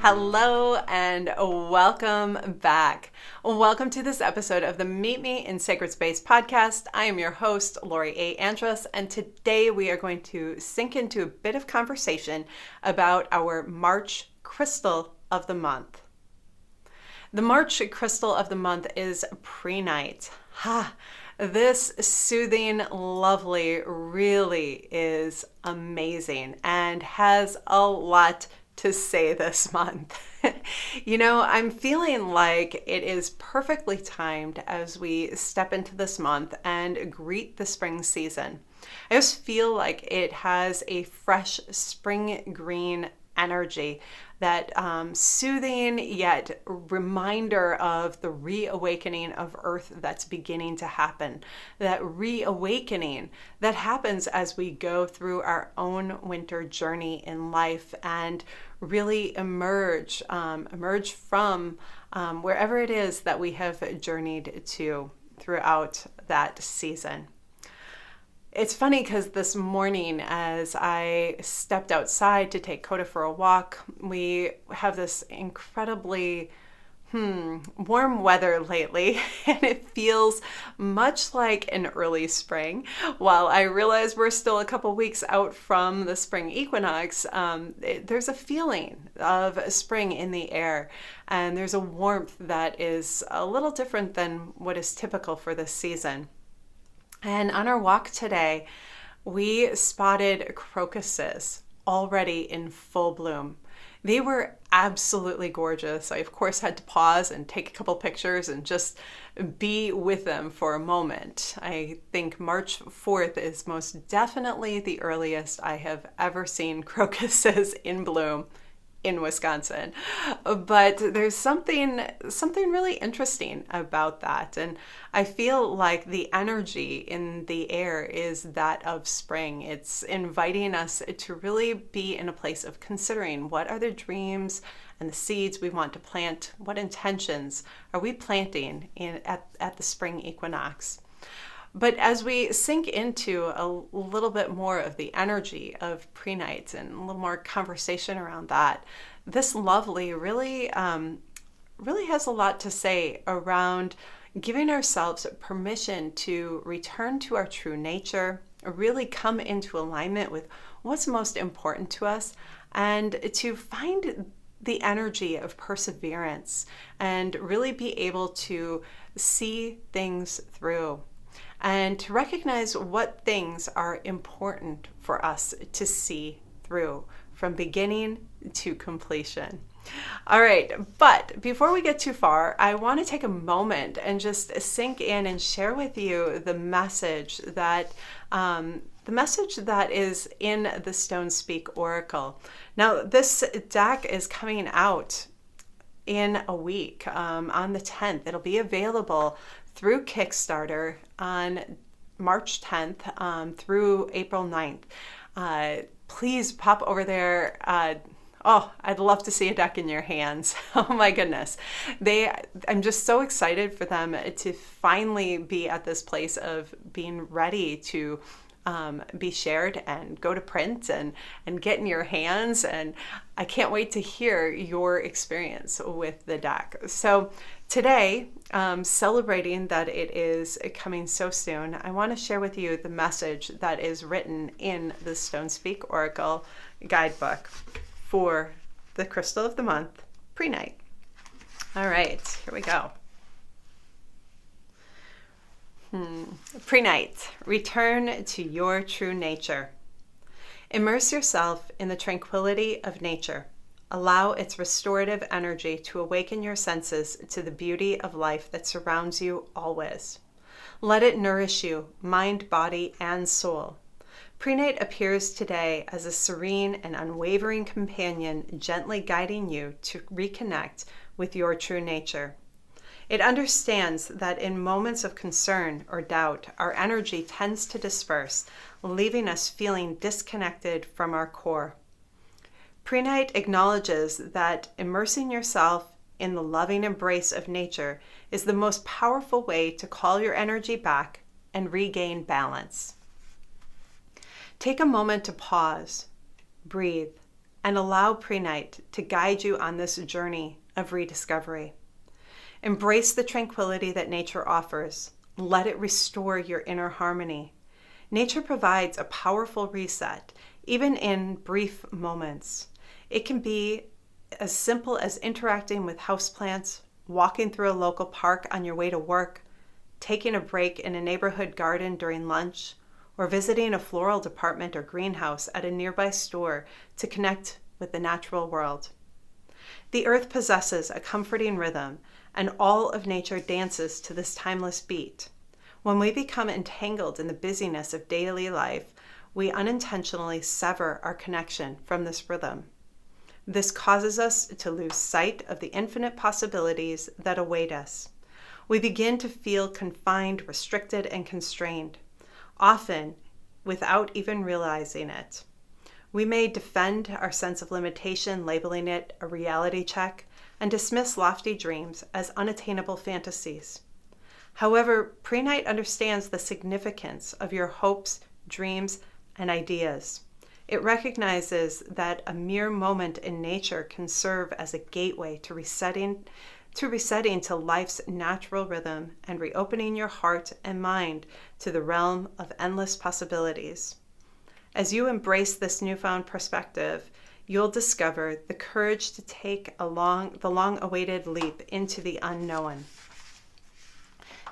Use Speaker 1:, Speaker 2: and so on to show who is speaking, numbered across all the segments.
Speaker 1: Hello and welcome back. Welcome to this episode of the Meet Me in Sacred Space podcast. I am your host, Lori A. Andrus, and today we are going to sink into a bit of conversation about our March crystal of the month. The March crystal of the month is Prehnite. This soothing, lovely, really is amazing and has a lot to say this month. I'm feeling like it is perfectly timed as we step into this month and greet the spring season. I just feel like it has a fresh spring green energy, that soothing yet reminder of the reawakening of Earth that's beginning to happen. That reawakening that happens as we go through our own winter journey in life and really emerge from wherever it is that we have journeyed to throughout that season. It's funny because this morning as I stepped outside to take Coda for a walk, we have this incredibly warm weather lately, and it feels much like an early spring. While I realize we're still a couple weeks out from the spring equinox, there's a feeling of spring in the air, and there's a warmth that is a little different than what is typical for this season. And on our walk today, we spotted crocuses already in full bloom. They were absolutely gorgeous. I, of course, had to pause and take a couple pictures and just be with them for a moment. I think March 4th is most definitely the earliest I have ever seen crocuses in bloom in Wisconsin. But there's something really interesting about that. And I feel like the energy in the air is that of spring. It's inviting us to really be in a place of considering what are the dreams and the seeds we want to plant. What intentions are we planting at the spring equinox? But as we sink into a little bit more of the energy of Prehnite and a little more conversation around that, this lovely really has a lot to say around giving ourselves permission to return to our true nature, really come into alignment with what's most important to us, and to find the energy of perseverance and really be able to see things through, and to recognize what things are important for us to see through from beginning to completion. All right, but before we get too far, I want to take a moment and just sink in and share with you the message that is in the Stone Speak Oracle. Now, this deck is coming out in a week, on the 10th. It'll be available through Kickstarter on March 10th through April 9th. Please pop over there. I'd love to see a deck in your hands. Oh my goodness. I'm just so excited for them to finally be at this place of being ready to be shared and go to print and get in your hands. And I can't wait to hear your experience with the deck. So today, celebrating that it is coming so soon, I want to share with you the message that is written in the Stone Speak Oracle guidebook for the crystal of the month, Prehnite. All right, here we go. Prehnite, return to your true nature. Immerse yourself in the tranquility of nature. Allow its restorative energy to awaken your senses to the beauty of life that surrounds you always. Let it nourish you, mind, body, and soul. Prehnite appears today as a serene and unwavering companion, gently guiding you to reconnect with your true nature. It understands that in moments of concern or doubt, our energy tends to disperse, leaving us feeling disconnected from our core. Prehnite acknowledges that immersing yourself in the loving embrace of nature is the most powerful way to call your energy back and regain balance. Take a moment to pause, breathe, and allow Prehnite to guide you on this journey of rediscovery. Embrace the tranquility that nature offers. Let it restore your inner harmony. Nature provides a powerful reset, even in brief moments. It can be as simple as interacting with houseplants, walking through a local park on your way to work, taking a break in a neighborhood garden during lunch, or visiting a floral department or greenhouse at a nearby store to connect with the natural world. The earth possesses a comforting rhythm, and all of nature dances to this timeless beat. When we become entangled in the busyness of daily life, we unintentionally sever our connection from this rhythm. This causes us to lose sight of the infinite possibilities that await us. We begin to feel confined, restricted, and constrained, often without even realizing it. We may defend our sense of limitation, labeling it a reality check, and dismiss lofty dreams as unattainable fantasies. However, Prehnite understands the significance of your hopes, dreams, and ideas. It recognizes that a mere moment in nature can serve as a gateway to resetting to life's natural rhythm and reopening your heart and mind to the realm of endless possibilities. As you embrace this newfound perspective, you'll discover the courage to take the long-awaited leap into the unknown.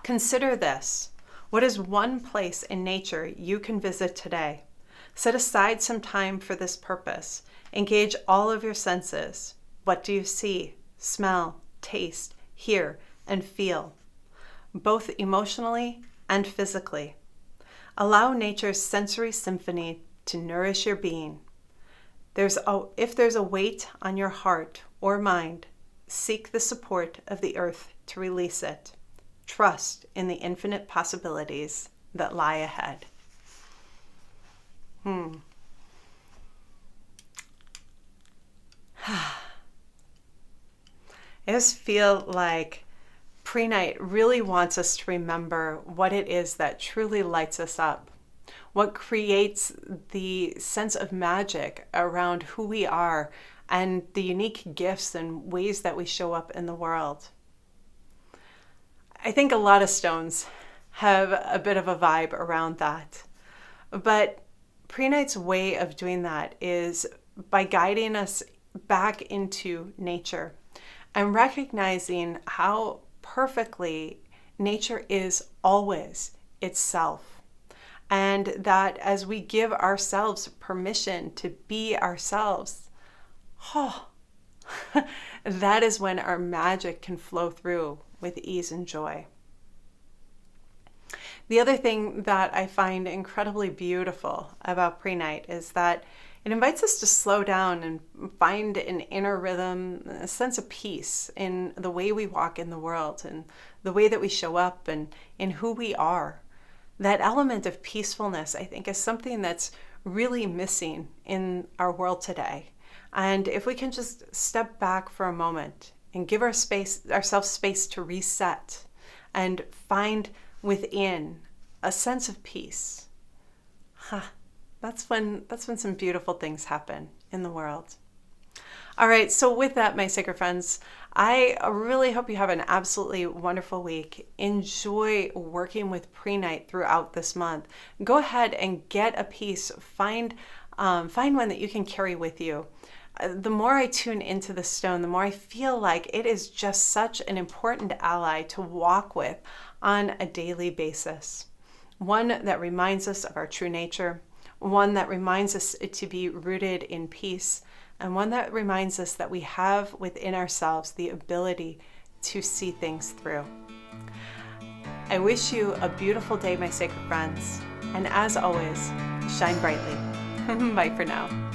Speaker 1: Consider this. What is one place in nature you can visit today? Set aside some time for this purpose. Engage all of your senses. What do you see, smell, taste, hear, and feel, both emotionally and physically? Allow nature's sensory symphony to nourish your being. If there's a weight on your heart or mind, seek the support of the earth to release it. Trust in the infinite possibilities that lie ahead. I just feel like Prehnite really wants us to remember what it is that truly lights us up, what creates the sense of magic around who we are and the unique gifts and ways that we show up in the world. I think a lot of stones have a bit of a vibe around that, but Prehnite's way of doing that is by guiding us back into nature and recognizing how perfectly nature is always itself. And that as we give ourselves permission to be ourselves, that is when our magic can flow through with ease and joy. The other thing that I find incredibly beautiful about Prehnite is that it invites us to slow down and find an inner rhythm, a sense of peace in the way we walk in the world and the way that we show up and in who we are. That element of peacefulness, I think, is something that's really missing in our world today. And if we can just step back for a moment and give ourselves space to reset and find within a sense of peace, that's when some beautiful things happen in the world. All right, so with that, my sacred friends, I really hope you have an absolutely wonderful week. Enjoy working with Prehnite throughout this month. Go ahead and get a piece. Find one that you can carry with you. The more I tune into the stone, the more I feel like it is just such an important ally to walk with on a daily basis. One that reminds us of our true nature, one that reminds us to be rooted in peace, and one that reminds us that we have within ourselves the ability to see things through. I wish you a beautiful day, my sacred friends, and as always, shine brightly. Bye for now.